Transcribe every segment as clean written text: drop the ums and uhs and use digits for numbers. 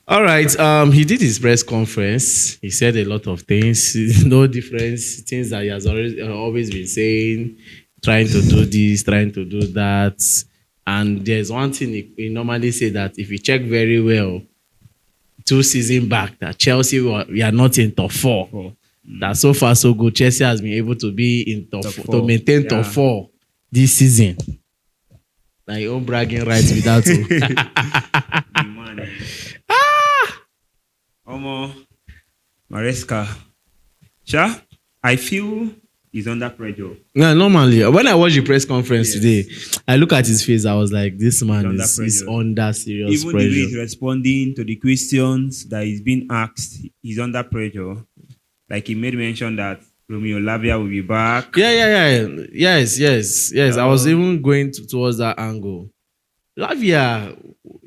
All right. He did his press conference. He said a lot of things. No difference. Things that he has always been saying, trying to do this, trying to do that. And there's one thing he normally say that if you check very well, 2 seasons back, that Chelsea we are not in top four. That so far so good. Chelsea has been able to be in top four, to maintain top four this season. Like your own bragging rights with that too. Omo, Maresca. Sha, I feel he's under pressure. No, normally, when I watched the press conference today, I look at his face. I was like, "This man is under serious Even pressure." the way he's responding to the questions that he's being asked, he's under pressure. Like he made mention that Romeo Lavia will be back. Yes. I was even going towards that angle. Lavia,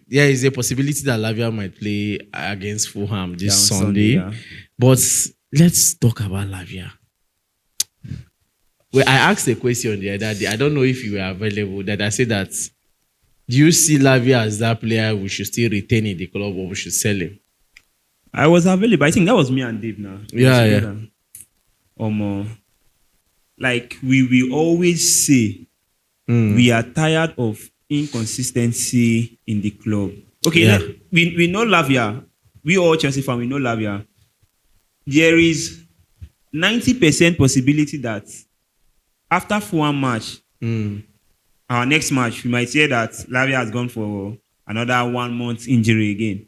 there is a possibility that Lavia might play against Fulham this Sunday. But let's talk about Lavia. Well, I asked a question the other day. I don't know if you were available. That I said that, do you see Lavia as that player we should still retain in the club or we should sell him? I was available. I think that was me and Dave now. Yeah. Like we will always say, we are tired of inconsistency in the club. Okay, we know Lavia. We all Chelsea fans, we know Lavia. There is 90% possibility that after one match, our next match, we might say that Lavia has gone for another 1 month injury again.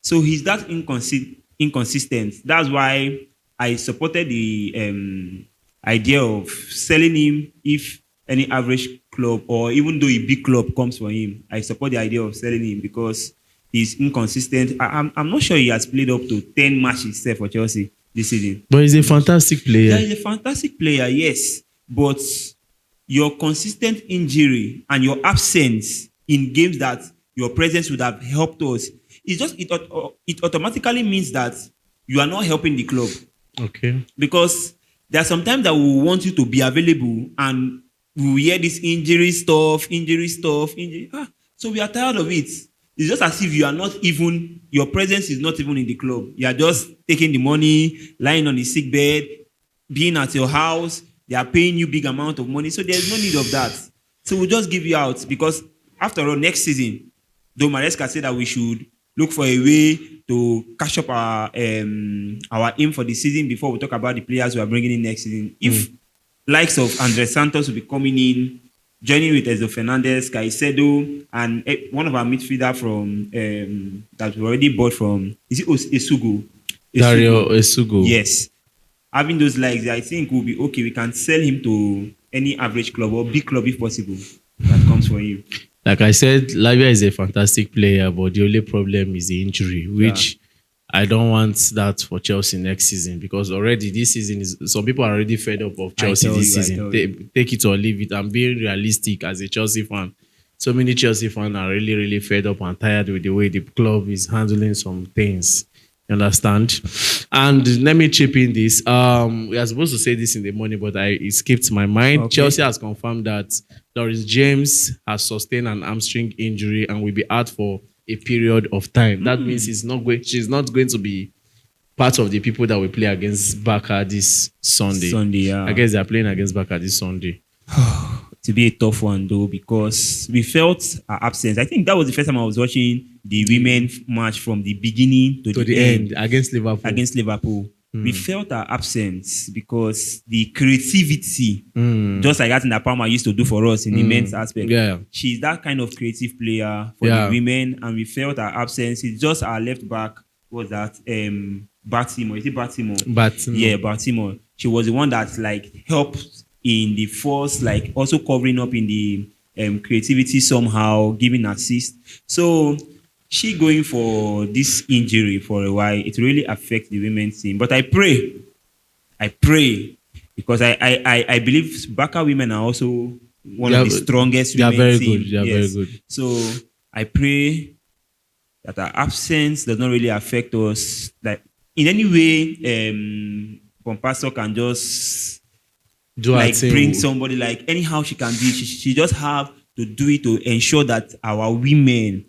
So he's that inconsistent. That's why I supported the idea of selling him if any average club or even though a big club comes for him. I support the idea of selling him because he's inconsistent. I'm not sure he has played up to 10 matches for Chelsea this season. But he's a fantastic player. Yeah, he's a fantastic player, yes. But your consistent injury and your absence in games that your presence would have helped us, it automatically means that you are not helping the club. Okay. Because there are some times that we want you to be available and we hear this injury stuff. So we are tired of it. It's just as if you are not even, your presence is not even in the club. You are just taking the money, lying on the sick bed, being at your house. They are paying you big amount of money. So there's no need of that. So we'll just give you out because after all, next season, though Maresca said that we should look for a way to cash up our aim for the season before we talk about the players we are bringing in next season. If likes of Andre Santos will be coming in, joining with Enzo Fernandez, Caicedo, and one of our midfielder from that we already bought from, is it Esugo? Dario Esugo. Yes. Having those likes, I think will be okay. We can sell him to any average club or big club if possible that comes for him. Like I said, Lavia is a fantastic player, but the only problem is the injury, which I don't want that for Chelsea next season because already this season some people are already fed up of Chelsea this season. Take it or leave it. I'm being realistic as a Chelsea fan. So many Chelsea fans are really, really fed up and tired with the way the club is handling some things. You understand? And let me chip in this. We are supposed to say this in the morning, but it skipped my mind. Okay. Chelsea has confirmed that Doris James has sustained an hamstring injury and will be out for a period of time. That means she's not going to be part of the people that will play against Barca this Sunday. I guess they are playing against Barca this Sunday. To be a tough one though, because we felt our absence. I think that was the first time I was watching the women match from the beginning to the end against Liverpool. We felt our absence because the creativity, just like that Palmer used to do for us in the men's aspect. Yeah. She's that kind of creative player for the women, and we felt our absence. It's just our left back was that Baltimore. Is it Baltimore? Yeah, Baltimore. She was the one that helped in the force, also covering up in the creativity somehow, giving assist. So she going for this injury for a while, it really affects the women's team. But I pray, because I believe Barca women are also one of the strongest women's teams. They are very good. So I pray that our absence does not really affect us. That in any way, Pompasso can just bring somebody anyhow she can do it. She just have to do it to ensure that our women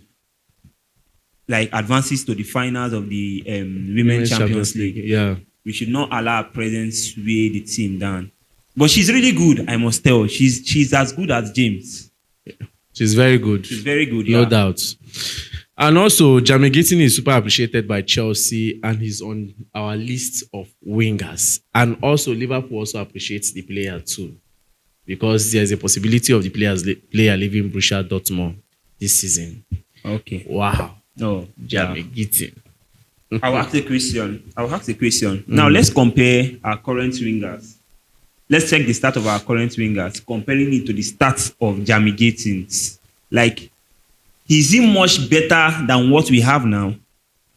like advances to the finals of the Women's Champions League. Yeah. We should not allow her presence to weigh the team down. But she's really good, I must tell. She's as good as James. She's very good. She's very good, No doubt. And also, Jamie Gittin is super appreciated by Chelsea and he's on our list of wingers. And also, Liverpool also appreciates the player too. Because there's a possibility of the player leaving Borussia Dortmund this season. Okay. Wow. No, Jamie Gittin. I'll ask a question. Now, let's compare our current wingers. Let's check the start of our current wingers, comparing it to the stats of Jamie Gittin's. Like, is he much better than what we have now?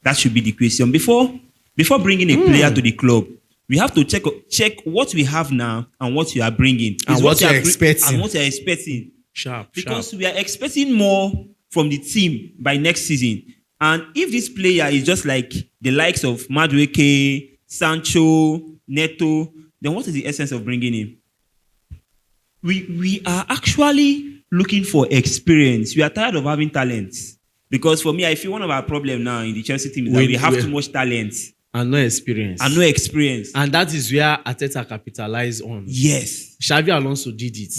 That should be the question. Before bringing a player to the club, we have to check what we have now and what you are bringing. And what you're expecting. And what you're expecting. Because Sharp. we are expecting more from the team by next season. And if this player is just like the likes of Madueke, Sancho, Neto, then what is the essence of bringing him? We are actually looking for experience. We are tired of having talent. Because for me, I feel one of our problems now in the Chelsea team is that we have too much talent. And no experience. And that is where Arteta capitalized on. Yes. Xavi Alonso did it.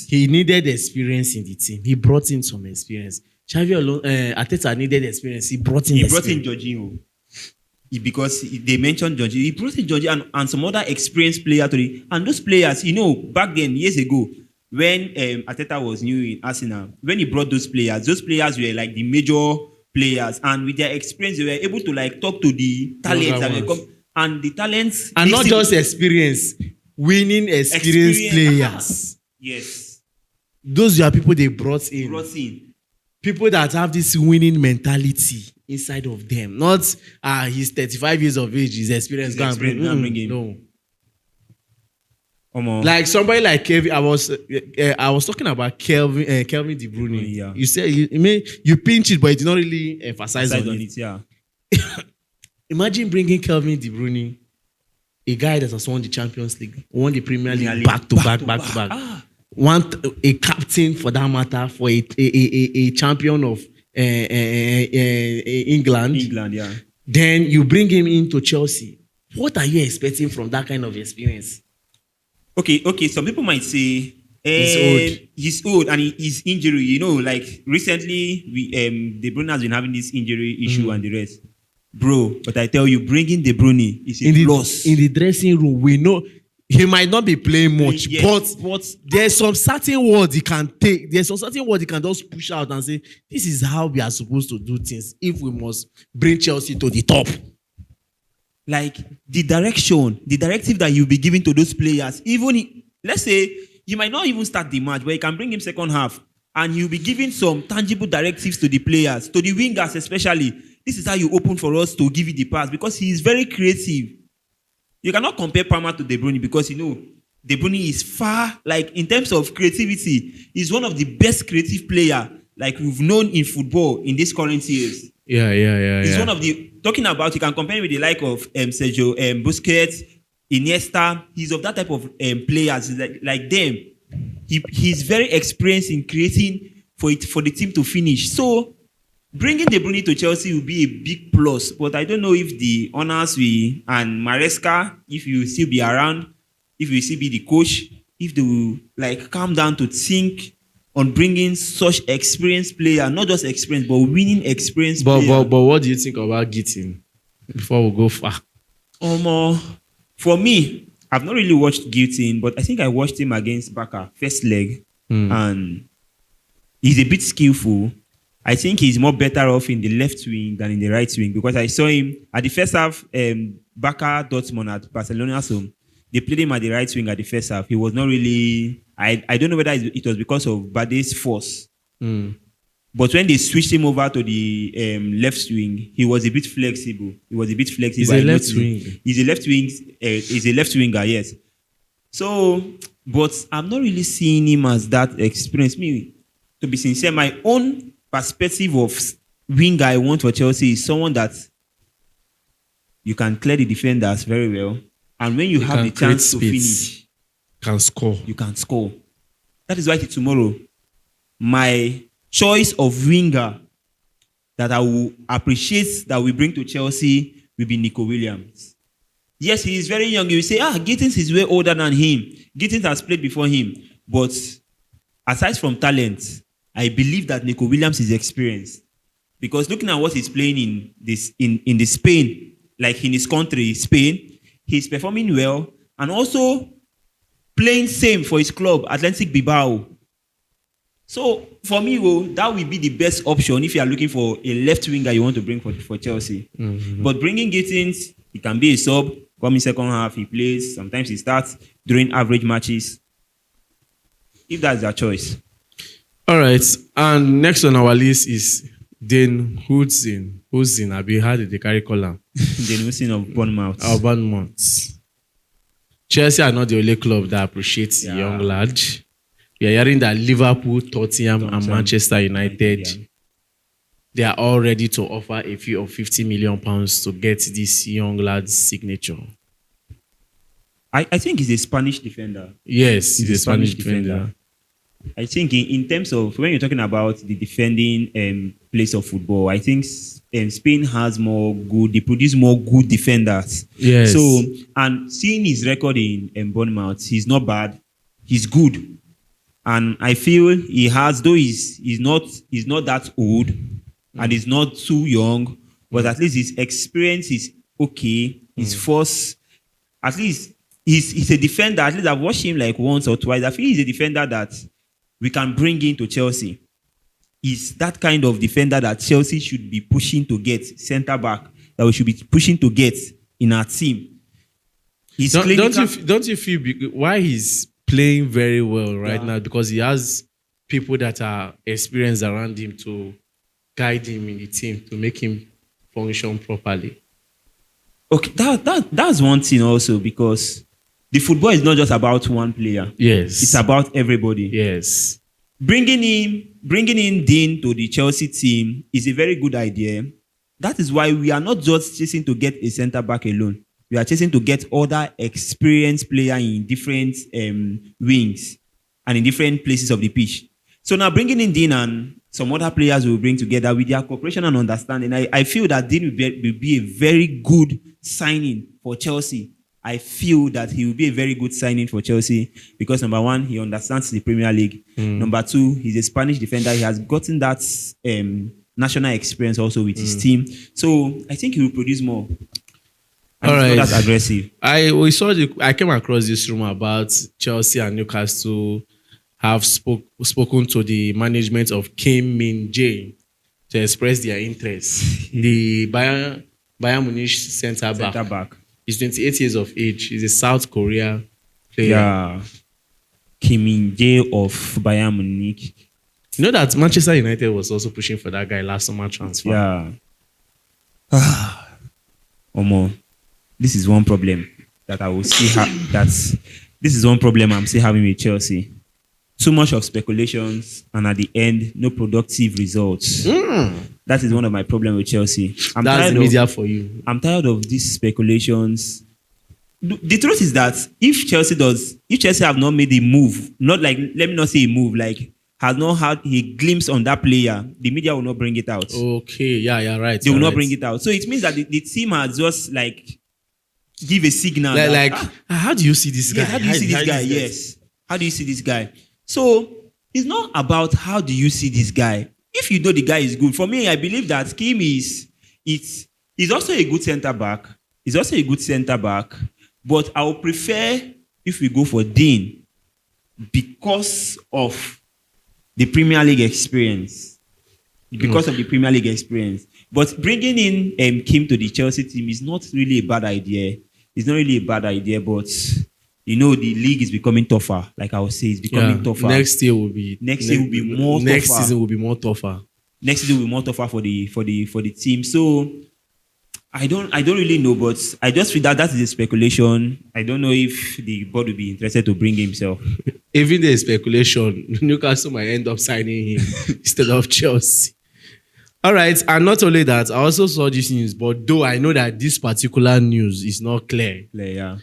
He needed experience in the team. He brought in some experience. Arteta needed experience. He brought in Jorginho. Because they mentioned Jorginho. He brought in Jorginho and some other experienced player to the... And those players, back then, years ago, when Arteta was new in Arsenal, when he brought those players were like the major players. And with their experience, they were able to like talk to the talents that were come. And the talents... And not just experience, winning experienced players. Yes. Those are people they brought in. People that have this winning mentality inside of them. Not, he's 35 years of age, his experience can't bring him. No. Like somebody like Kevin, I was talking about Kelvin De Bruyne. Yeah. You said you pinch it, but it did not really emphasize on it. Yeah. Imagine bringing Kelvin De Bruyne, a guy that has won the Champions League, won the Premier League back to back. A captain for that matter, for a champion of England. Yeah. Then you bring him into Chelsea. What are you expecting from that kind of experience? Okay. Some people might say he's old and his injury. Like recently, De Bruyne has been having this injury issue and the rest, bro. But I tell you, bringing De Bruyne is a loss. In the dressing room, we know. He might not be playing much, yes, but there's some certain words he can take. There's some certain words he can just push out and say, this is how we are supposed to do things if we must bring Chelsea to the top. Like the directive that you'll be giving to those players, let's say you might not even start the match, but you can bring him second half and you'll be giving some tangible directives to the players, to the wingers especially. This is how you open for us to give you the pass because he is very creative. You cannot compare Palmer to De Bruyne because, De Bruyne is far, like in terms of creativity, he's one of the best creative players like we've known in football in these current years. Yeah. He's one of the, talking about, you can compare him with the like of Sergio Busquets, Iniesta. He's of that type of players, like them. He's very experienced in creating for the team to finish. So, bringing De Bruyne to Chelsea will be a big plus, but I don't know if the owners and Maresca, if you will still be around, if you will still be the coach, if they will like calm down to think on bringing such experienced player, not just experience, but winning experienced player. But what do you think about Gittin before we go far? For me, I've not really watched Gittin, but I think I watched him against Barca, first leg, and he's a bit skillful. I think he's more better off in the left wing than in the right wing because I saw him at the first half, Barca Dortmund at Barcelona's home. They played him at the right wing at the first half. He was not really... I don't know whether it was because of Bade's force. But when they switched him over to the left wing, he was a bit flexible. He's a left wing. He's a left winger, yes. So, but I'm not really seeing him as that experienced. Me, to be sincere, my own perspective of winger I want for Chelsea is someone that you can clear the defenders very well, and when you have the chance to finish, you can score. That is why tomorrow, my choice of winger that I will appreciate that we bring to Chelsea will be Nico Williams. Yes, he is very young. You will say, Gittins is way older than him. Gittins has played before him. But aside from talent, I believe that Nico Williams is experienced. Because looking at what he's playing in the Spain, like in his country, Spain, he's performing well and also playing same for his club, Athletic Bilbao. So for me, that will be the best option if you are looking for a left winger you want to bring for Chelsea. Mm-hmm. But bringing Gittins, he can be a sub. Coming second half, he plays. Sometimes he starts during average matches. If that's their choice. All right. And next on our list is Dane Huijsen. I've been had the carry column. Dane Huijsen of Bournemouth. Chelsea are not the only club that appreciates the young lad. We are hearing that Liverpool, Tottenham, and Manchester United, they are all ready to offer a fee of £50 million to get this young lad's signature. I think he's a Spanish defender. Yes, he's a Spanish defender. I think in terms of when you're talking about the defending place of football, I think Spain has they produce more good defenders. Yes. So, and seeing his record in Bournemouth, he's not bad. He's good. And I feel he has, though he's not that old and he's not too young, but at least his experience is okay. His force, at least he's a defender. At least I've watched him like once or twice. I feel he's a defender that we can bring into Chelsea. He's that kind of defender that Chelsea should be pushing to get, centre back, that we should be pushing to get in our team. Don't you feel why he's playing very well right now? Because he has people that are experienced around him to guide him in the team, to make him function properly. Okay, that's one thing also, because the football is not just about one player. Yes. It's about everybody. Yes. Bringing in Dean to the Chelsea team is a very good idea. That is why we are not just chasing to get a centre back alone. We are chasing to get other experienced players in different wings and in different places of the pitch. So now bringing in Dean and some other players will bring together with their cooperation and understanding. I feel that Dean will be a very good signing for Chelsea. I feel that he will be a very good signing for Chelsea because, number one, he understands the Premier League. Number two, he's a Spanish defender. He has gotten that national experience also with his team. So I think he will produce more. And all right. Not that aggressive. I came across this rumor about Chelsea and Newcastle have spoken to the management of Min-jae to express their interest. The Bayern Munich centre back. He's 28 years of age. He's a South Korea player. Yeah. Min-jae of Bayern Munich. You know that Manchester United was also pushing for that guy last summer transfer. Yeah. Omo, this is one problem that I will see. This is one problem I'm still having with Chelsea. Too much of speculations, and at the end, no productive results. That is one of my problems with Chelsea. That's the media for you. I'm tired of these speculations. The truth is that if Chelsea have not made a move, not like, let me not say a move, like has not had a glimpse on that player, the media will not bring it out. Okay, yeah, right. They will not bring it out. So it means that the team has just like give a signal. How do you see this guy? Yes, how do you see this guy? Yes. How do you see this guy? So it's not about how do you see this guy. If you know the guy is good, for me, I believe that Kim is also a good centre back. He's also a good centre back, but I would prefer if we go for Dean because of the Premier League experience. Because of the Premier League experience. But bringing in Kim to the Chelsea team is not really a bad idea. It's not really a bad idea, but you know, the league is becoming tougher. Like I would say, it's becoming tougher. Next year will be more tougher. Next season will be more tougher. Next season will be more tougher for the team. So I don't really know, but I just feel that is a speculation. I don't know if the board will be interested to bring himself. Even the speculation, Newcastle might end up signing him instead of Chelsea. All right, and not only that, I also saw this news, but though I know that this particular news is not clear. Yeah.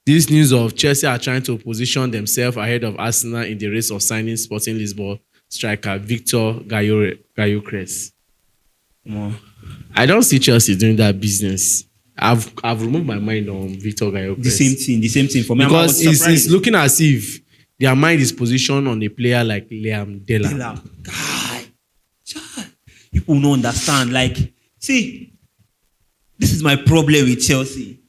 This news of Chelsea are trying to position themselves ahead of Arsenal in the race of signing Sporting Lisbon striker Victor Gyökeres. More. I don't see Chelsea doing that business. I've removed my mind on Victor Gyökeres. The same thing for me. Because it's looking as if their mind is positioned on a player like Liam Delap. God, people don't understand. Like, see, this is my problem with Chelsea.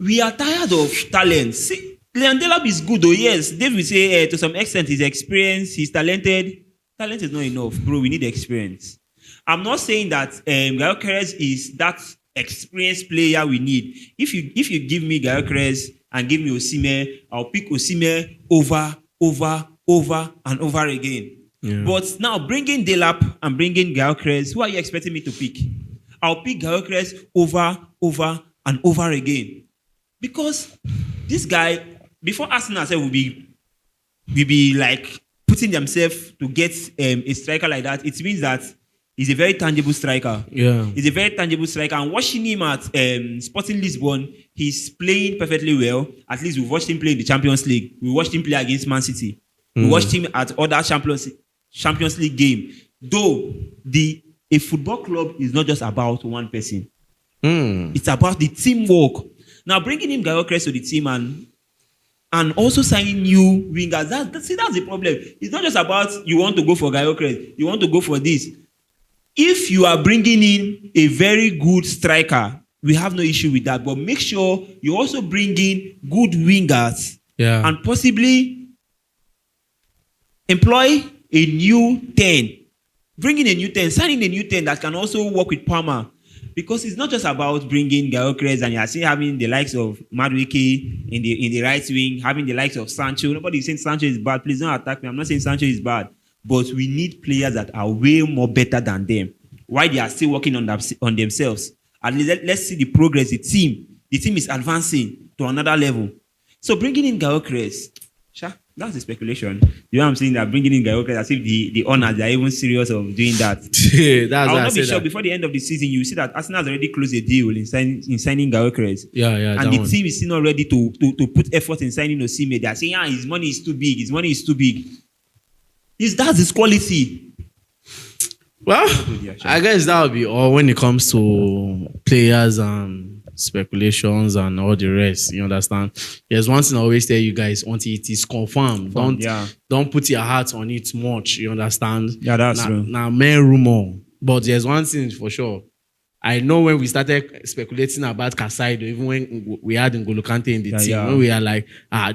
We are tired of talent. See, Liam Delap is good, though. Yes, Dave will say to some extent he's experienced, he's talented. Talent is not enough, bro. We need experience. I'm not saying that Gyökeres is that experienced player we need. If you give me Gyökeres and give me Osimhen, I'll pick Osimhen over and over again. Yeah. But now bringing Delap and bringing Gyökeres, who are you expecting me to pick? I'll pick Gyökeres over and over again. Because this guy, before Arsenal will be like putting themselves to get a striker like that, it means that he's a very tangible striker. Yeah. He's a very tangible striker. And watching him at Sporting Lisbon, he's playing perfectly well. At least we've watched him play in the Champions League. We watched him play against Man City. We watched him at other Champions League game. Though a football club is not just about one person. It's about the teamwork. Now bringing him Gyökeres to the team and also signing new wingers. That's the problem. It's not just about you want to go for Gyökeres. You want to go for this. If you are bringing in a very good striker, we have no issue with that. But make sure you also bring in good wingers. Yeah. And possibly employ a new 10. Bring in a new 10. Sign in a new 10 that can also work with Palmer. Because it's not just about bringing Gyökeres and you're still having the likes of Madueke in the right wing, having the likes of Sancho. Nobody is saying Sancho is bad. Please don't attack me. I'm not saying Sancho is bad. But we need players that are way more better than them. Why they are still working on themselves. At least let's see the progress. The team is advancing to another level. So bringing in Gyökeres, that's the speculation. You know what I'm saying? That bringing in Gyökeres as if the owners are even serious of doing that. I'll not be sure before the end of the season. You see that Arsenal has already closed a deal in signing Gyökeres. Yeah. And the team is still not ready to put effort in signing Osimhen. They are saying, his money is too big. His money is too big. That's his quality. Well, I guess that would be all when it comes to players and speculations and all the rest. You understand? There's one thing I always tell you guys until it is confirmed. Don't put your heart on it much. You understand? Yeah, that's true. Now, mere rumor. But there's one thing for sure. I know when we started speculating about Casado, even when we had N'Golo Kante in the team, when we are like,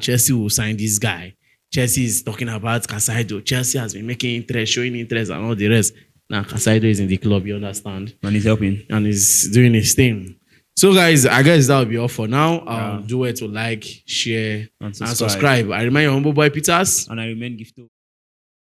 Chelsea will sign this guy. Chelsea is talking about Casado. Chelsea has been showing interest and all the rest. Now Casado is in the club, you understand? And he's helping. And he's doing his thing. So guys, I guess that will be all for now. Do it to like, share, and subscribe. I remain your humble boy Peters. And I remain Gifto.